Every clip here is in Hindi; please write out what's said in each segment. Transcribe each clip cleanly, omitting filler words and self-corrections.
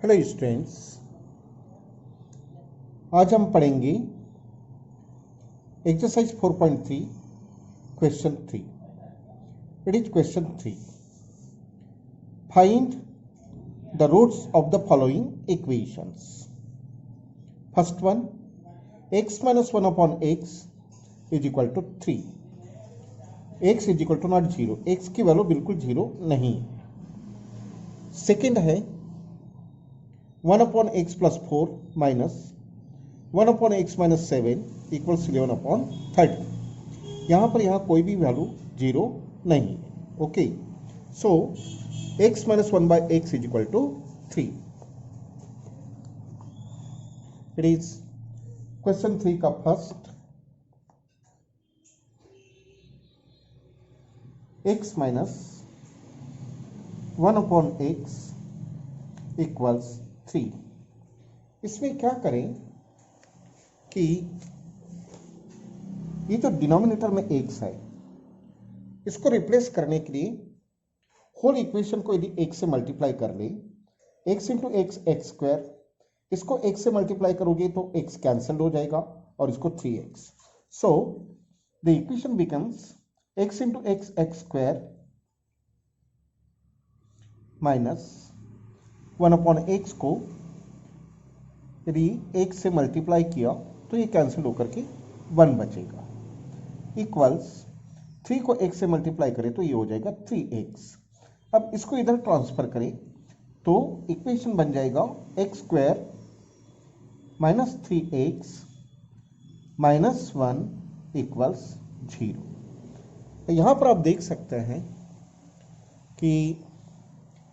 हेलो स्टूडेंट्स, आज हम पढ़ेंगे exercise 4.3 question 3. It is question 3. Find the roots of the following equations. First one, x minus 1 upon x is equal to 3. x is equal to not 0. x की वैल्यू बिल्कुल 0 नहीं है. सेकेंड है 1 upon x plus 4 minus 1 upon x minus 7 equals 11 upon 30. यहाँ कोई भी वैल्यू 0 नहीं है. Okay, so x minus 1 by x is equal to 3. It is question 3 का first. x minus 1 upon x equals 3. इसमें क्या करें कि ये जो डिनोमिनेटर में x है इसको रिप्लेस करने के लिए होल इक्वेशन को यदि x से मल्टीप्लाई कर ले, x into x x square, इसको x से मल्टीप्लाई करोगे तो x कैंसल हो जाएगा और इसको 3x. So the equation becomes x into x x square minus 1 upon x को यदि x से मल्टीप्लाई किया तो ये कैंसिल होकर के 1 बचेगा, इक्वल्स 3 को x से मल्टीप्लाई करें तो ये हो जाएगा 3x. अब इसको इधर ट्रांसफर करें तो इक्वेशन बन जाएगा x square minus 3x minus 1 equals 0. यहाँ पर आप देख सकते हैं कि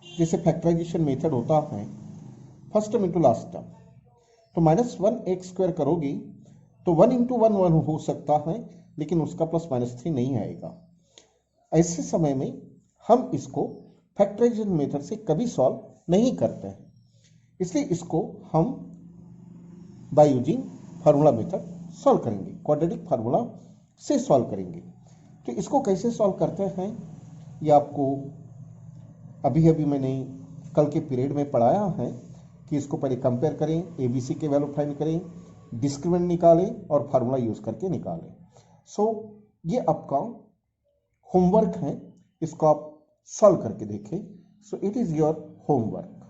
जैसे फैक्टराइजेशन मेथड होता है first term into last term, तो माइनस 1x स्क्वायर करोगी तो 1 इंटू 1 1 हो सकता है, लेकिन उसका प्लस माइनस 3 नहीं आएगा. ऐसे समय में हम इसको फैक्टराइजेशन मेथड से कभी सॉल्व नहीं करते हैं, इसलिए इसको हम by using formula method solve करेंगे, क्वाड्रेटिक फार्मूला से सॉल्व करेंगे. तो इसको कैसे सॉल्व करते हैं ये आपको अभी मैंने कल के पीरियड में पढ़ाया है कि इसको पहले कंपेयर करें, एबीसी के वैल्यू फाइंड करें, डिस्क्रिमिनेंट निकालें और फार्मूला यूज करके निकालें. सो ये आपका होमवर्क है, इसको आप सॉल्व करके देखें. सो it is your homework.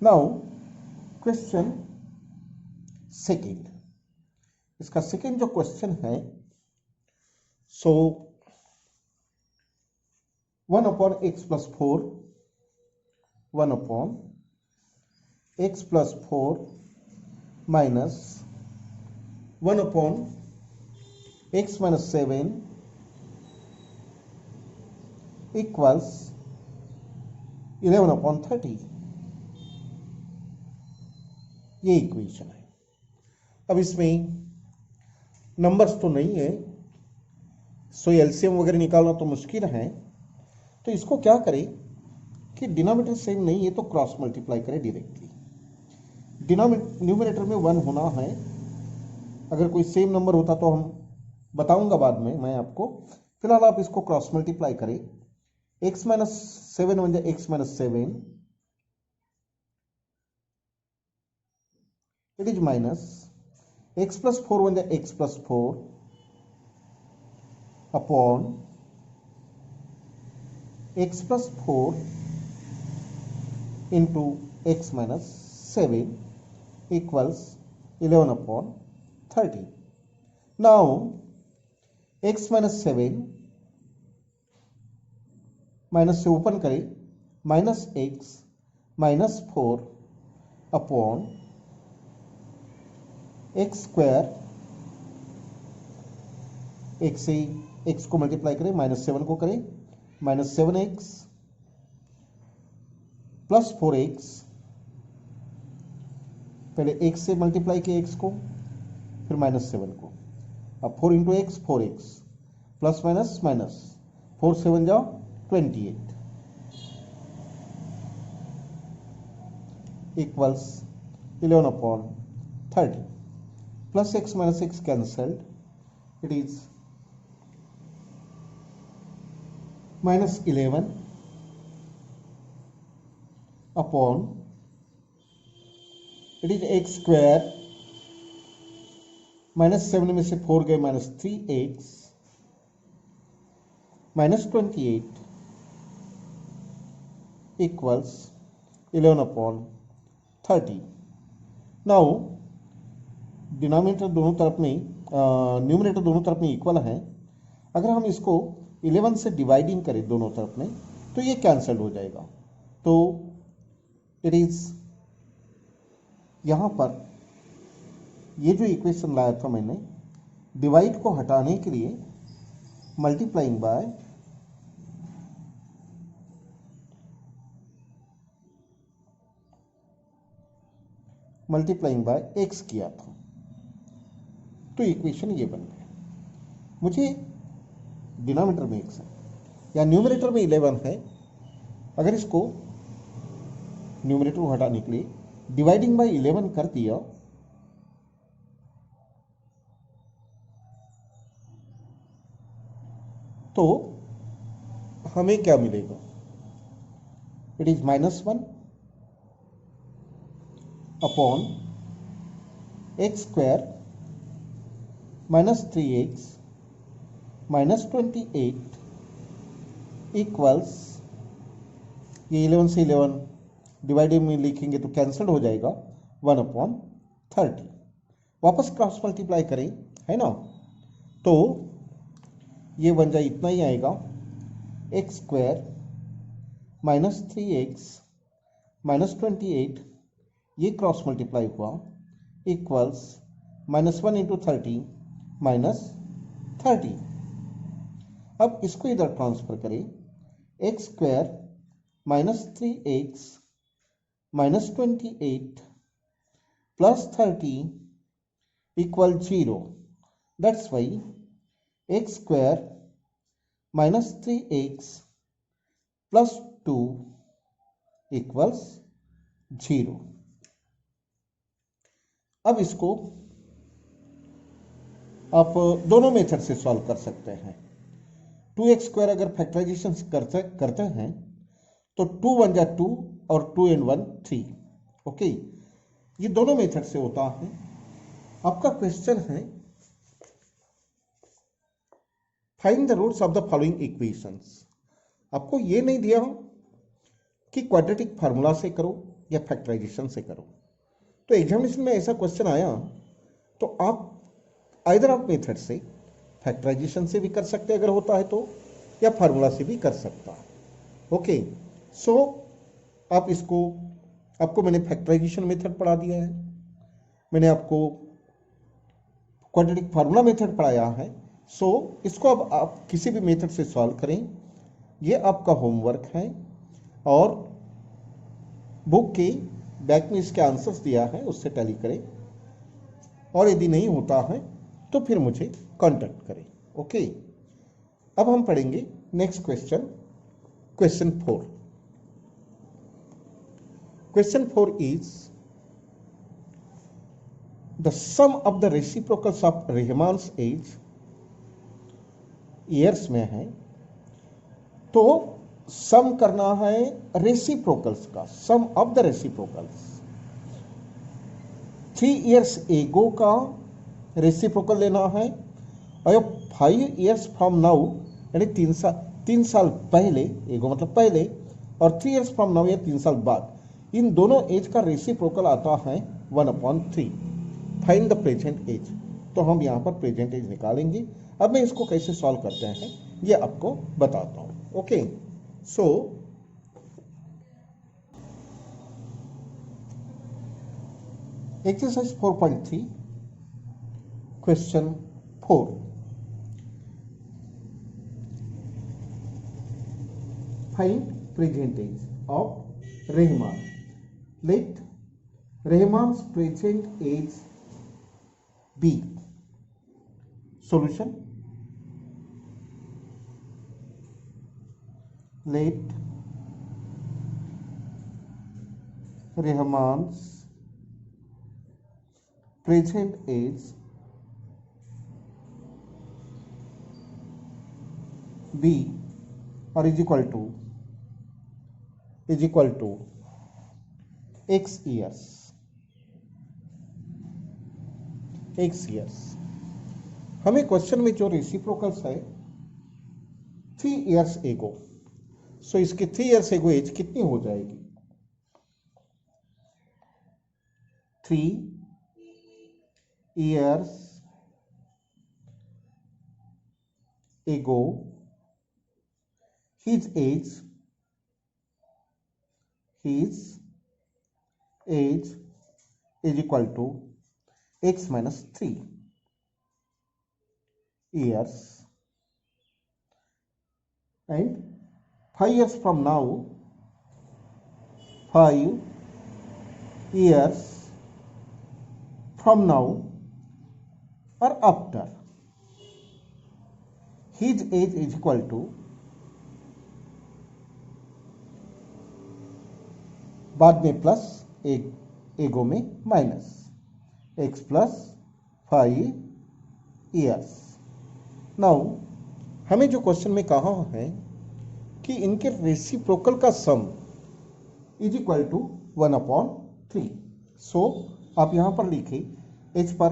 Now question second, इसका सेकेंड जो क्वेश्चन है, सो 1 upon x plus 4 1 upon x plus 4 minus 1 upon x minus 7 equals 11 upon 30. ये इक्वेशन है. अब इसमें नंबर्स तो नहीं है, सो एलसीएम वगैरह निकालना तो मुश्किल है. तो इसको क्या करें कि डिनोमिनेटर सेम नहीं है तो क्रॉस मल्टीप्लाई करें डायरेक्टली. न्यूमरेटर में 1 होना है. अगर कोई सेम नंबर होता तो हम बताऊंगा बाद में मैं आपको. फिलहाल आप इसको क्रॉस मल्टीप्लाई करें. x माइनस 7 बन जाए x minus 7, it is minus x plus 4 बन जाए x plus 4 upon x plus 4 into x minus 7 equals 11 upon 30. Now x minus 7 minus से ओपन करें, minus x minus 4 upon x square, x से x को मल्टीप्लाई करें, माइनस 7 को करें, माइनस 7x प्लस 4x, पहले x से मल्टीप्लाई किया x को, फिर माइनस 7 को. अब 4 into x 4x plus minus minus 4 7 जाओ 28 equals 11 upon 30. Plus x minus x cancelled, it is minus 11 upon it is x square, -7 में से 4 गए -3x -28 इक्वल्स 11/30। नाउ डिनोमिनेटर दोनों तरफ में, न्यूमरेटर दोनों तरफ में इक्वल है। अगर हम इसको 11 से डिवाइडिंग करें दोनों तरफ में तो ये कैंसल हो जाएगा। तो इट इज यहां पर ये जो इक्वेशन लाया था मैंने, डिवाइड को हटाने के लिए मल्टीप्लाइंग बाय एक्स किया था, तो इक्वेशन ये बन गया। मुझे डिनोमिनेटर में एक्स है या न्यूमरेटर में 11 है, अगर इसको न्यूमरेटर को हटाने के लिए डिवाइडिंग बाय 11 कर दिया तो हमें क्या मिलेगा? It is -1 upon x square -3x -28 equals, ये 11 से 11 डिवाइडेड में लिखेंगे तो कैंसिल हो जाएगा, 1/30। वापस क्रॉस मल्टीप्लाई करें, है ना, तो ये बन जाए, इतना ही आएगा, एक्स स्क्वायर -3x -28, ये क्रॉस मल्टीप्लाई हुआ, इक्वल्स -1 इंटू 30 -30। अब इसको इधर ट्रांसफर करें, x square -3x -28 plus 30 equal 0। That's why x square -3x plus 2 equals 0। अब इसको आप दोनों मेथड से सॉल्व कर सकते हैं। 2x स्क्वायर अगर फैक्टराइजेशन करते हैं तो 2 1 जा 2 और 2 and 1 3। ओके, ये दोनों मेथड से होता है। आपका क्वेश्चन है find the roots of the following equations. आपको ये नहीं दिया हो कि क्वाड्रेटिक फार्मूला से करो या फैक्टराइजेशन से करो। तो एग्जामिनेशन में ऐसा क्वेश्चन आया तो आप आइदर ऑफ मेथड से, फैक्टराइजेशन से भी कर सकते अगर होता है तो, या फार्मूला से भी कर सकता है। ओके, सो आप इसको, आपको मैंने फैक्टराइजेशन मेथड पढ़ा दिया है, मैंने आपको क्वाड्रेटिक फार्मूला मेथड पढ़ाया है। सो इसको अब आप किसी भी मेथड से सॉल्व करें, ये आपका होमवर्क है, और बुक के बैक में इसके आंसर्स दिया है, उससे टैली करें, और यदि नहीं होता है तो फिर मुझे कांटेक्ट करें। ओके, अब हम पढ़ेंगे next question, question 4। Question 4 is the sum of the reciprocals of Rahman's age, years में है, तो सम करना है रेसिप्रोकल्स का, sum of the reciprocals. 3 years एगो का रेसिप्रोकल लेना है, और 5 years फ्रॉम नाउ, यानी 3 साल पहले, एगो मतलब पहले, और 3 years फ्रॉम नाउ या 3 साल बाद, इन दोनों एज का रेसिप्रोकल आता है 1/3। Find the present age. तो हम यहाँ पर प्रेजेंट एज निकालेंगे। अब मैं इसको कैसे सॉल्व करते हैं ये आपको बताता हूँ। Okay, so exercise 4.3 question 4। Find present age of Rahman. Let Rahman's present age be. Solution, let Rahman's present age be or is equal to x years. x years। हमें क्वेश्चन में जो रेसिप्रोकल्स है 3 years ago, सो इसकी 3 years ago एज कितनी हो जाएगी? 3 years ago his age is equal to x minus 3 years, and 5 years from now, 5 years from now or after, his age is equal to, बाद में प्लस एगो में minus x plus 5 years। Now हमें जो क्वेश्चन में कहा है कि इनके रेसिप्रोकल का सम इज इक्वल टू 1/3। सो आप यहां पर लिखे एच पर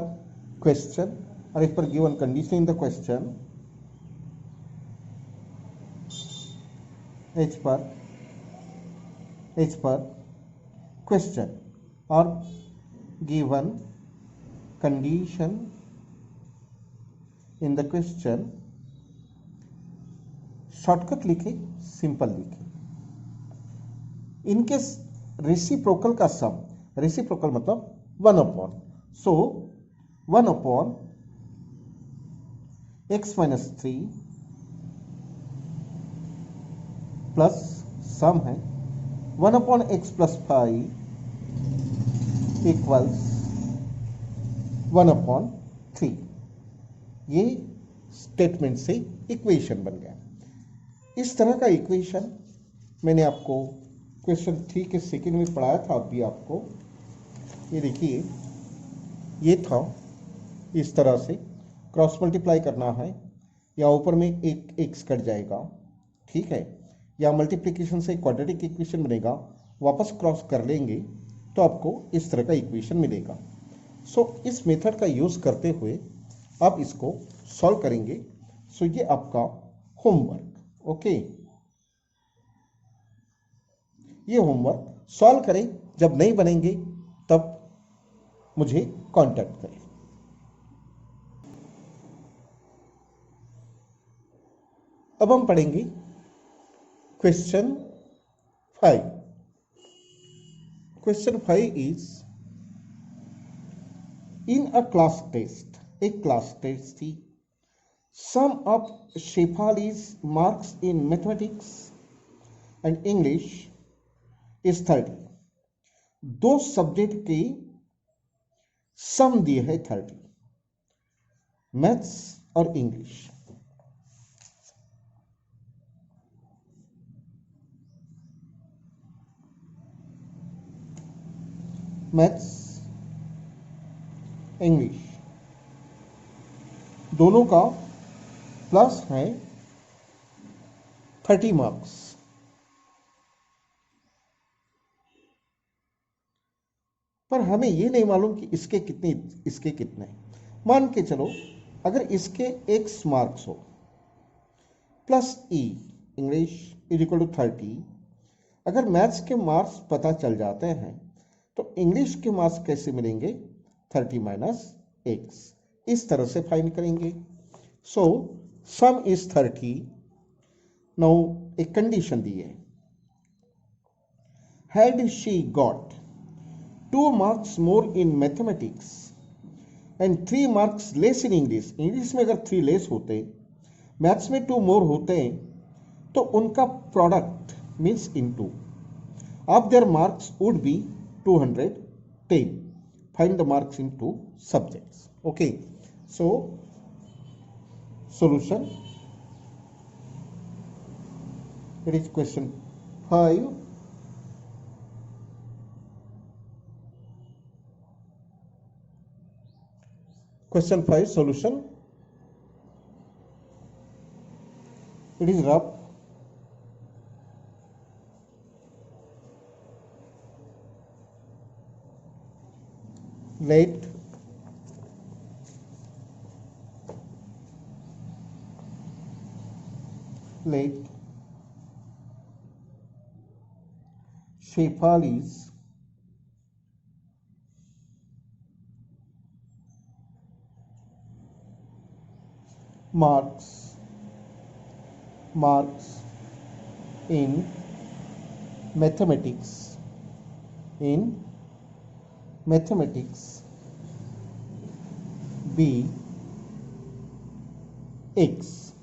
क्वेश्चन और एच पर given condition in the question, H पर क्वेश्चन और given condition in the question, shortcut लिखे, सिंपल लिखे। इनके रेसिप्रोकल का सम, रेसिप्रोकल मतलब 1/, सो 1/x minus 3 प्लस सम है 1/x plus 5 इक्वल्स 1/3। ये स्टेटमेंट से इक्वेशन बन गया। इस तरह का इक्वेशन मैंने आपको क्वेश्चन 3 के सेकंड में पढ़ाया था। अभी आपको ये देखिए, ये था, इस तरह से क्रॉस मल्टीप्लाई करना है, या ऊपर में एक एक्स कट जाएगा, ठीक है, या मल्टीप्लिकेशन से क्वाड्रेटिक इक्वेशन बनेगा, वापस क्रॉस कर लेंगे तो आपको इस तरह का इक्वेशन मिलेगा। सो इस मेथड का यूज करते हुए आप इसको सॉल्व करेंगे। सो ये आपका होमवर्क, ओके। ये होमवर्क सॉल्व करें, जब नहीं बनेंगे तब मुझे कांटेक्ट करें। अब हम पढ़ेंगे question 5। Question 5 is, in a class test, एक क्लास टेस्ट थी, sum of Shefali's marks in mathematics and English is 30। दो सब्जेक्ट के सम दिए है 30, मैथ्स और इंग्लिश। मैथ्स इंग्लिश दोनों का प्लस है 30 मार्क्स। पर हमें ये नहीं मालूम कि इसके कितने, इसके कितने। मान के चलो अगर इसके x मार्क्स हो plus E English is equal to 30, अगर मैथ्स के मार्क्स पता चल जाते हैं तो इंग्लिश के मार्क्स कैसे मिलेंगे? 30 माइनस x, इस तरह से फाइंड करेंगे। सो सम इज 30। नाउ एक कंडीशन दी है, had she got 2 marks more in mathematics and 3 marks less in English, English में अगर 3 लेस होते, मैथ्स में 2 मोर होते, तो उनका product means into of their marks would be 210। Find the marks in 2 subjects. Okay, so solution, it is question 5। Question 5 solution, it is rough, let let Shefalis marks in mathematics be x.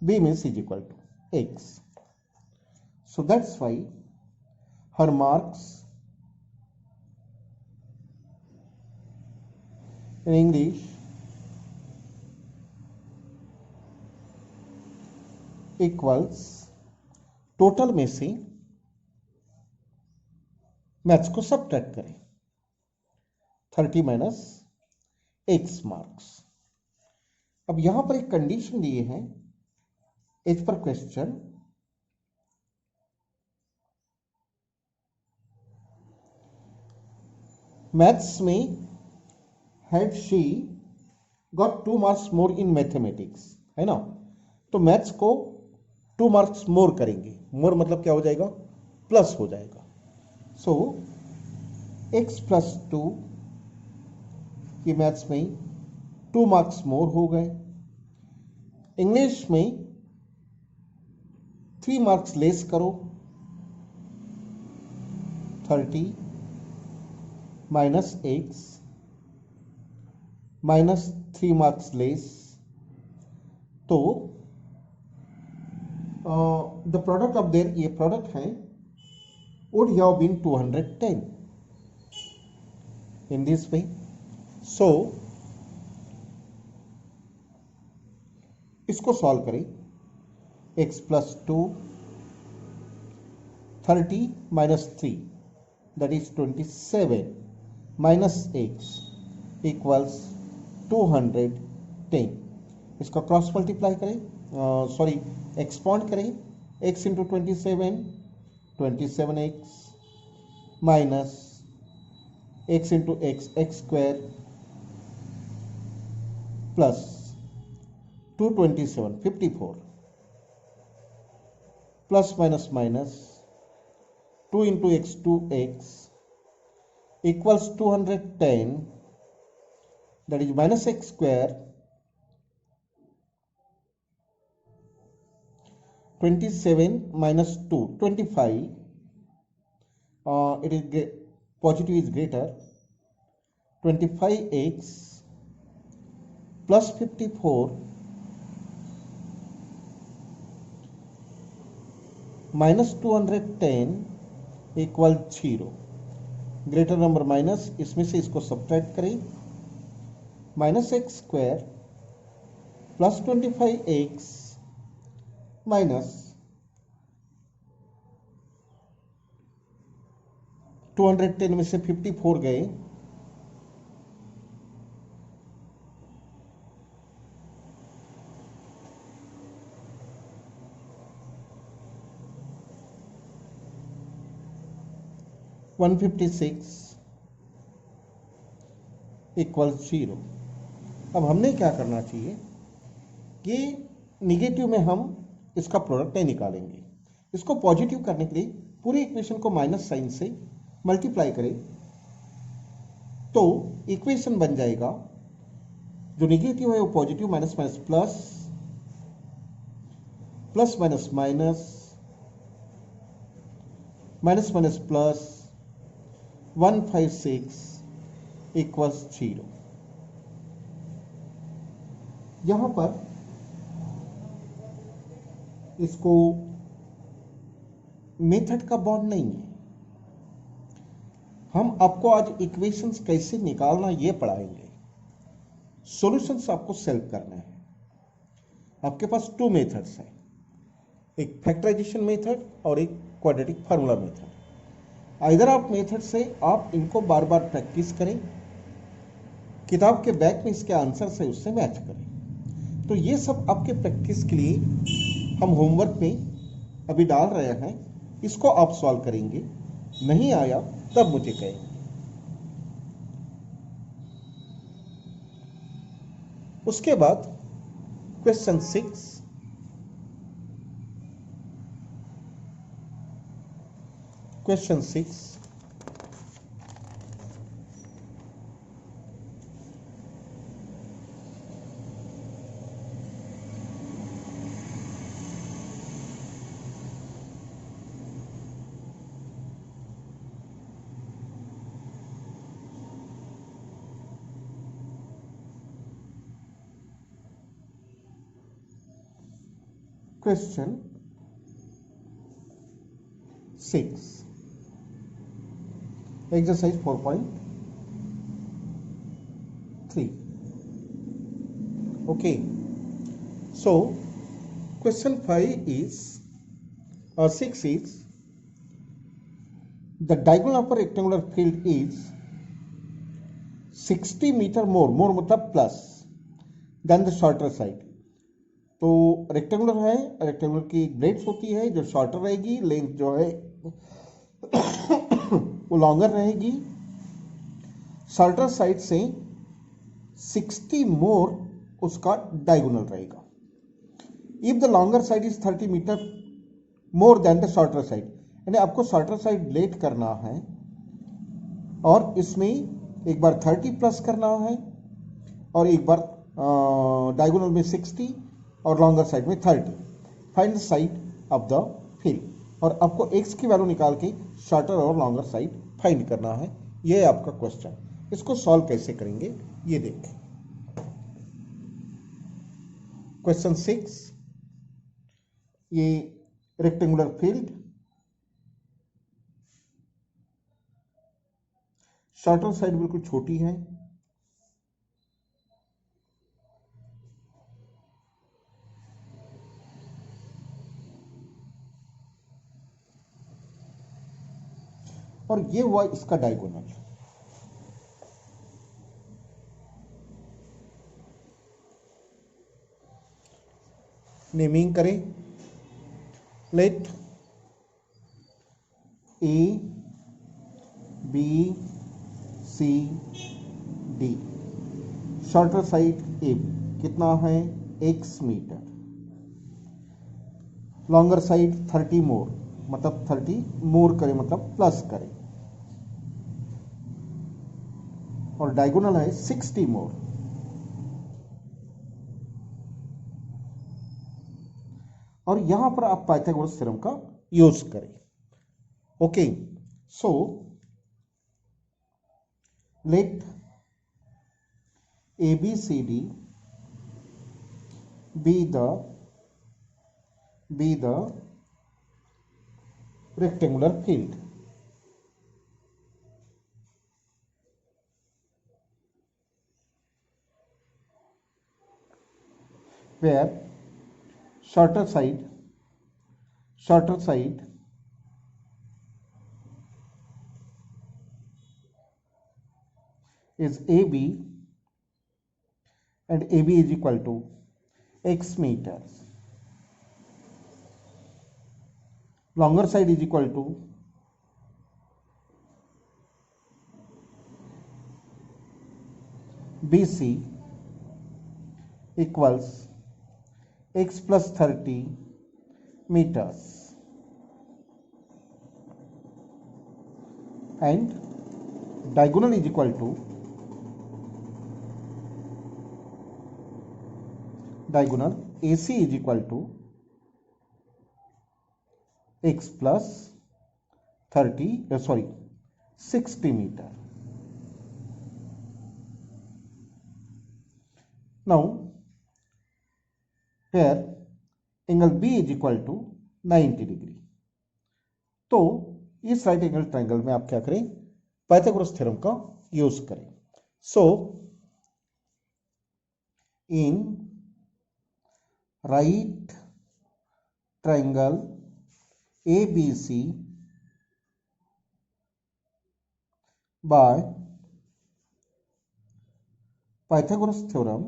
B means is equal to x. So that's why her marks in English equals total में से मैथ्स को सबट्रैक्ट करें 30 माइनस x मार्क्स। अब यहां पर एक कंडीशन दिए हैं एज पर क्वेश्चन, मैथ्स में had she got 2 marks more in mathematics, है ना। तो मैथ्स को 2 मार्क्स मोर करेंगे, मोर मतलब क्या हो जाएगा, प्लस हो जाएगा। सो x प्लस 2 की मैथ्स में 2 मार्क्स मोर हो गए। इंग्लिश में 3 मार्क्स लेस करो, 30 minus x minus 3 marks less, तो द प्रोडक्ट ऑफ देयर, ये प्रोडक्ट है, would have been 210 in this way. So इसको सॉल्व करें, x plus 2 30 minus 3 that is 27 minus x equals 210। इसका क्रॉस मल्टीप्लाई करें, सॉरी एक्सपांड करें, x into 27 27x minus x into x x square plus 227 54 plus minus minus 2 into x 2x equals 210 that is minus x square 27 minus 2 25, it is positive is greater, 25x plus 54 minus 210 equal 0। Greater number minus, इसमें से इसको सब्ट्रैक्ट करें, minus x square plus 25x minus 210 में से 54 गए, $156 इक्वल 0। अब हमने क्या करना चाहिए कि निगेटिव में हम इसका प्रोडक्ट नहीं निकालेंगे, इसको पॉजिटिव करने के लिए पूरी इक्वेशन को माइनस साइन से मल्टीप्लाई करें तो इक्वेशन बन जाएगा, जो निगेटिव है वो positive, minus minus plus, plus minus minus, minus minus plus, 156 equals 0। यहां पर इसको मेथड का बॉन्ड नहीं है, हम आपको आज इक्वेशंस कैसे निकालना ये पढ़ाएंगे, सॉल्यूशंस आपको सेल्फ करना है। आपके पास 2 मेथड्स हैं, एक फैक्टराइजेशन मेथड और एक क्वाड्रेटिक फार्मूला मेथड। आइदर आप मेथड से आप इनको बार बार प्रैक्टिस करें, किताब के बैक में इसके आंसर से उससे मैच करें। तो ये सब आपके प्रैक्टिस के लिए हम होमवर्क में अभी डाल रहे हैं, इसको आप सॉल्व करेंगे, नहीं आया तब मुझे कहेंगे। उसके बाद question 6, Question 6. Question 6. Exercise 4.3. Okay. So question 5 is, or 6 is, the diagonal of a rectangular field is 60 meter more मतलब plus than the shorter side. तो रेक्टेंगुलर है, रेक्टेंगुलर की ब्लेड्स होती है जो शॉर्टर रहेगी, लेंथ जो है वो लॉन्गर रहेगी। शॉर्टर साइड से 60 मोर उसका डायगोनल रहेगा। If the longer side is 30 metre more than the shorter side, यानी आपको शॉर्टर साइड लेट करना है और इसमें एक बार 30 प्लस करना है और एक बार डायगोनल में 60 और लॉन्गर साइड में 30। Find the side of the field, और आपको x की वैल्यू निकाल के शॉर्टर और लॉन्गर साइड फाइंड करना है। ये है आपका क्वेश्चन। इसको सॉल्व कैसे करेंगे ये देखें। क्वेश्चन 6, ये रेक्टेंगुलर फील्ड, शॉर्टर साइड बिल्कुल छोटी है, और ये हुआ इसका डायगोनल। नेमिंग करें, let A B C D, shorter side A कितना है x metre, longer side 30 more मतलब 30 मोर करें मतलब प्लस करें, और डायगोनल है 60 मोर। और यहां पर आप पाइथागोरस थ्योरम का यूज करें। Okay, so let ABCD be the rectangular field, where shorter side is AB and AB is equal to x meters, longer side is equal to BC equals x plus 30 meters, and diagonal is equal to diagonal AC is equal to x plus 60 meter. Now here angle B is equal to 90 degree. तो इस राइट एंगल ट्रायंगल में आप क्या करें, पाइथागोरस थ्योरम का यूज करें। So in right triangle ABC by Pythagoras theorem,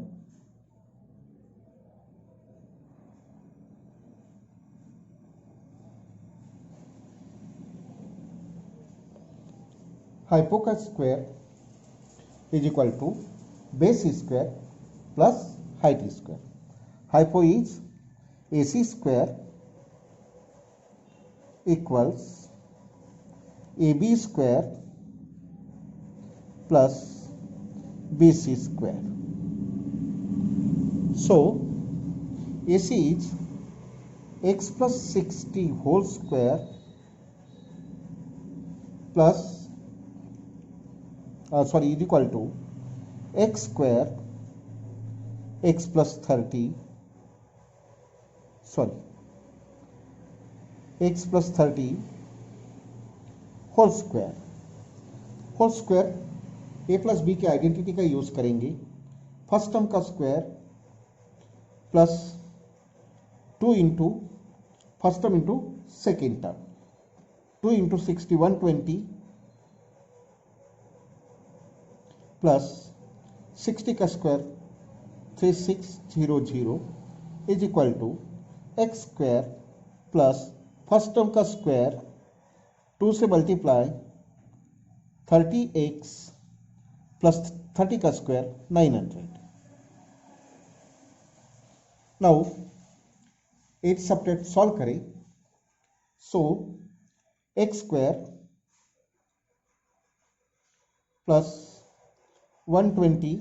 hypotenuse square is equal to base square plus height square. Hypo is AC square equals A B square plus B C square. So AC is x plus 60 whole square plus is equal to x square x plus 30 x plus 30 whole square. Whole square a plus B की आइडेंटिटी का यूज करेंगे. फर्स्ट टर्म का square plus 2 into first term into second term. 2 into 60 120 plus 60 का square 3600 is equal to X square plus first term का स्क्वायर 2 से मल्टीप्लाई 30x प्लस 30 का स्क्वायर 900. नाउ 8 सेपरेट सॉल्व करें. So x square plus 120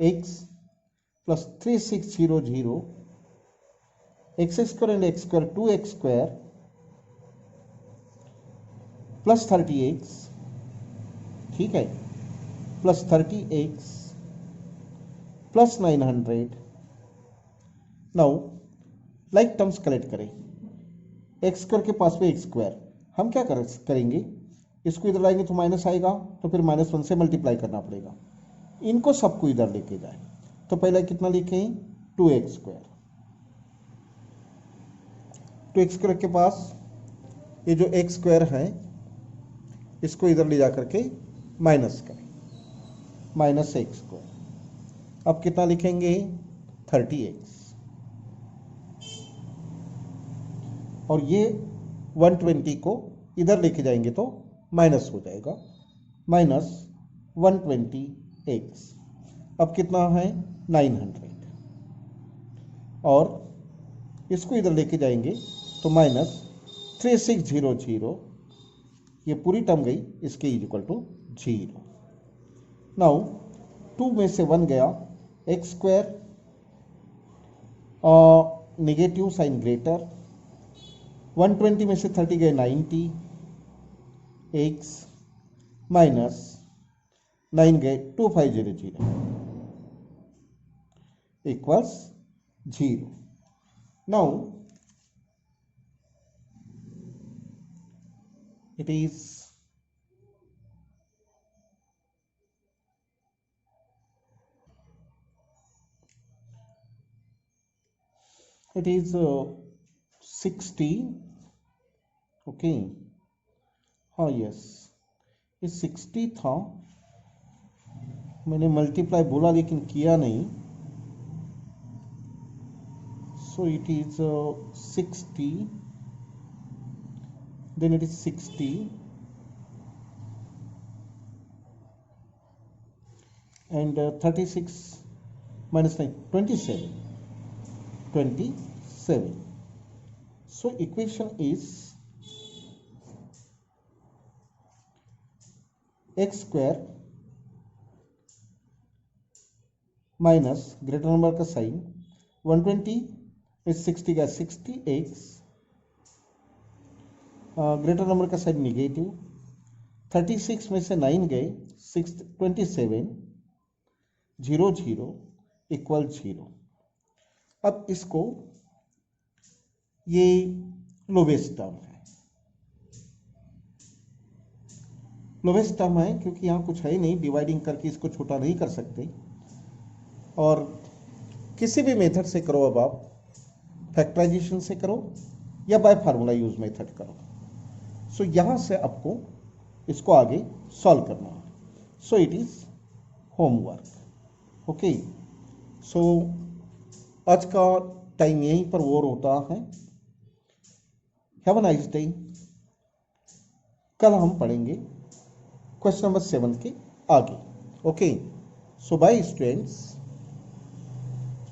x plus 3600 x square and x square 2x square plus 30x, ठीक है, plus 30x plus 900. Now like terms collect करें. एक्स स्क्वायर के पास में एक्स स्क्वायर, हम क्या करेंगे, इसको इधर लाएंगे तो माइनस आएगा, तो फिर -1 से मल्टीप्लाई करना पड़ेगा. इनको सबको इधर लेके जाए तो पहले कितना लिखें 2x स्क्वायर. 2x स्क्वायर के पास ये जो x स्क्वायर है इसको इधर ले जा करके माइनस करें, माइनस एक्स स्क्वायर. अब कितना लिखेंगे 30x और ये 120 को इधर लेके जाएंगे तो माइनस हो जाएगा, माइनस 120x. अब कितना है 900 और इसको इधर लेके जाएंगे तो माइनस 3600. ये पूरी टर्म गई, इसके इज इक्वल टू 0. नाउ 2 में से 1 गया, X square negative sign greater, 120 में से 30 गए 90 x माइनस 9 गए 2500 equals 0. Now it is it is 60. Okay, हाँ यस, ये 60 था, मैंने मल्टीप्लाई बोला लेकिन किया नहीं. सो it is 60, then it is 60 and 36 minus 9 27. So equation is x square minus greater number का साइन 120 इज 60 का 60x ग्रेटर नंबर का साइन निगेटिव, 36 में से 9 गए 27 0 इक्वल 0. अब इसको ये लोवेस्ट टर्म है, लोवेस्ट टर्म है क्योंकि यहाँ कुछ है ही नहीं, डिवाइडिंग करके इसको छोटा नहीं कर सकते. और किसी भी मेथड से करो, अब आप फैक्टराइजेशन से करो या बाय फार्मूला यूज मेथड करो. सो यहाँ से आपको इसको आगे सॉल्व करना है. So it is homework. Okay, so आज का टाइम यहीं पर ओवर होता है. Have a nice day. कल हम पढ़ेंगे क्वेश्चन नंबर 7 के आगे. Okay, so bye students.